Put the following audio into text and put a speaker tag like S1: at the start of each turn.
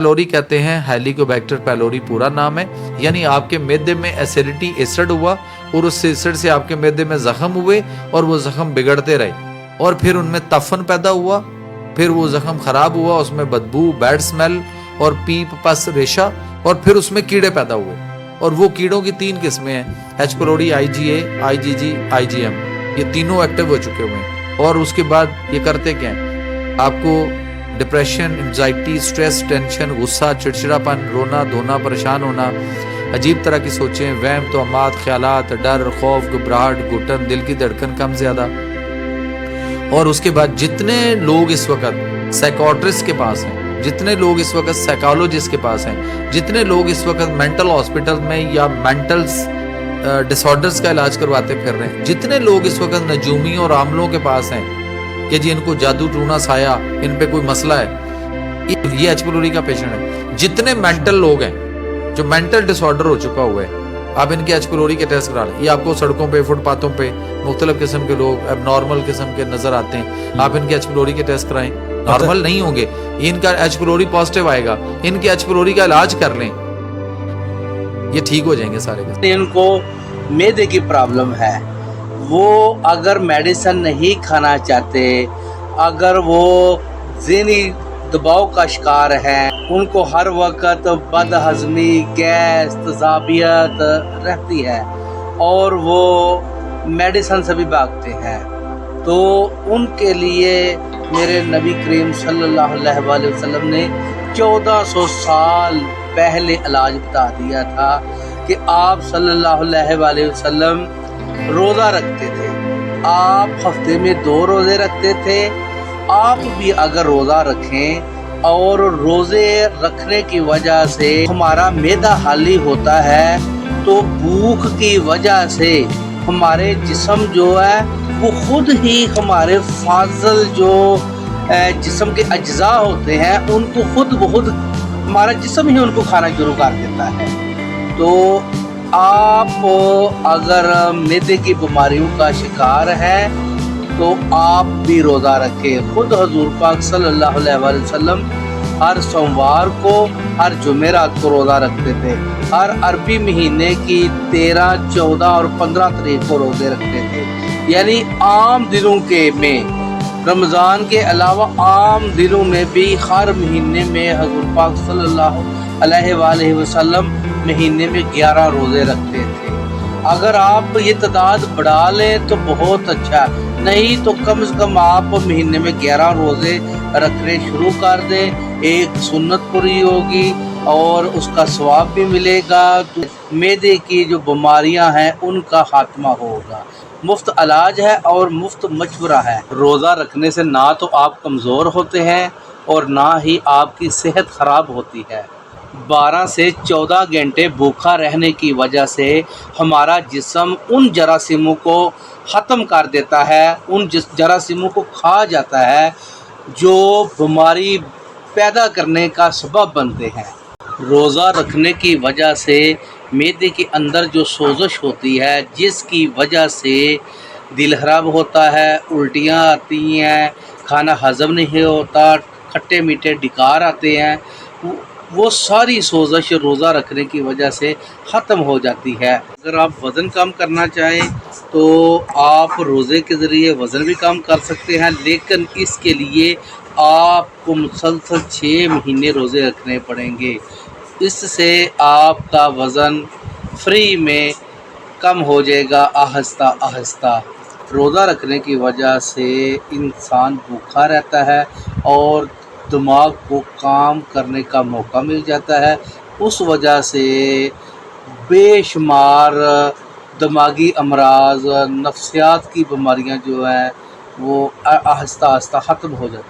S1: Pylori कहते हैं, Helicobacter pylori पूरा नाम है, यानी आपके मैदे में एसिडिटी एसिड हुआ और उस एसिड से आपके मैदे में जख्म हुए और वो जख्म बिगड़ते रहे और फिर उनमें तफन पैदा हुआ, फिर वो जख्म खराब हुआ, उसमें बदबू, बैड स्मेल और पीप, पस, रेशा और फिर उसमें कीड़े पैदा हुए। और वो कीड़ों की 3 किस्में हैं, H pylori, IgA, IgG, IgM, ये तीनों एक्टिव हो चुके हुए हैं। और उसके बाद ये करते क्या हैं, आपको डिप्रेशन, एंजाइटी, स्ट्रेस, टेंशन, गुस्सा, चिड़चिड़ापन, रोना धोना, परेशान होना, अजीब तरह की सोचें, वहम, तोहमात, ख्यालात, डर, खौफ, घबराहट, घुटन, दिल की धड़कन कम ज़्यादा। और उसके बाद जितने लोग इस वक्त साइकोट्रिस्ट के पास हैं, जितने लोग इस वक्त साइकोलॉजिस्ट के पास हैं, जितने लोग इस वक्त मेंटल हॉस्पिटल में या मेंटल डिसऑर्डर्स का इलाज करवाते फिर रहे हैं, जितने लोग इस वक्त नजूमी और आमलों के पास हैं कि जी इनको जादू टूना साया, इन पे कोई मसला है, ये एच पिलोरी का पेशेंट है। जितने मेंटल लोग हैं जो मेंटल डिसऑर्डर हो चुका हुआ है, आप इनके एच पिलोरी के टेस्ट करा लें। ये आपको सड़कों पे, फुटपाथों पे मुख्तलिफ किस्म के लोग एबनॉर्मल किस्म के नजर आते हैं, आप इनके एच पिलोरी के टेस्ट कराएं, नॉर्मल नहीं होंगे, इनका एच पिलोरी पॉजिटिव आएगा, इनके एच पिलोरी का इलाज कर लें, ये ठीक हो जाएंगे सारे।
S2: इनको मैदे की प्रॉब्लम है, वो अगर मेडिसिन नहीं खाना चाहते, अगर वो ज़हनी दबाव का शिकार है, उनको हर वक्त बदहज़मी, गैस, तेज़ाबियत रहती है और वो मेडिसिन से भी भागते हैं, तो उनके लिए मेरे नबी करीम सल्लल्लाहु अलैहि वसल्लम ने 1400 साल पहले इलाज बता दिया था कि आप सल्लल्लाहु अलैहि वसल्लम रोज़ा रखते थे, आप हफ्ते में 2 रोज़े रखते थे। आप भी अगर रोज़ा रखें और रोज़े रखने की वजह से हमारा मैदा खाली होता है, तो भूख की वजह से हमारे जिस्म जो है वो खुद ही हमारे फाजल जो जिस्म के अज्जा होते हैं उनको खुद ब खुद हमारा जिस्म ही उनको खाना शुरू कर देता है। तो आप अगर मैदे की बीमारियों का शिकार हैं तो आप भी रोज़ा रखें। खुद हजूर पाक सल्लल्लाहु अलैहि वसल्लम हर सोमवार को, हर जुमेरात को रोज़ा रखते थे। हर अरबी महीने की 13, 14 और 15 तारीख को रोज़े रखते थे। यानी आम दिनों के में, रमज़ान के अलावा आम दिनों में भी हर महीने में हजूर पाक सल्लल्लाहु अलैहि वसल्लम महीने में 11 रोज़े रखते थे। अगर आप ये तादाद बढ़ा लें तो बहुत अच्छा, नहीं तो कम से कम आप महीने में 11 रोज़े रखने शुरू कर दें, एक सुन्नत पूरी होगी और उसका सवाब भी मिलेगा। तो मैदे की जो बीमारियां हैं उनका खात्मा होगा। मुफ्त इलाज है और मुफ्त मशवरा है। रोज़ा रखने से ना तो आप कमज़ोर होते हैं और ना ही आपकी सेहत ख़राब होती है। 12 से 14 घंटे भूखा रहने की वजह से हमारा जिस्म उन जरासीमों को ख़त्म कर देता है, उन जरासीमों को खा जाता है जो बीमारी पैदा करने का सबब बनते हैं। रोज़ा रखने की वजह से मैदे के अंदर जो सोजश होती है, जिसकी वजह से दिल खराब होता है, उल्टियाँ आती हैं, खाना हज़म नहीं होता, खट्टे मीठे डिकार आते हैं, वो सारी सोजश रोज़ा रखने की वजह से ख़त्म हो जाती है। अगर आप वज़न कम करना चाहें तो आप रोज़े के ज़रिए वज़न भी कम कर सकते हैं, लेकिन इसके लिए आपको मुसलसल 6 महीने रोज़े रखने पड़ेंगे। इससे आपका वज़न फ्री में कम हो जाएगा आहिस्ता आहिस्ता। रोज़ा रखने की वजह से इंसान भूखा रहता है और दिमाग को काम करने का मौका मिल जाता है। उस वजह से बेशुमार दिमागी अमराज, नफ्सियात की बीमारियां जो हैं वो आहिस्ता आहिस्ता ख़त्म हो जाती हैं।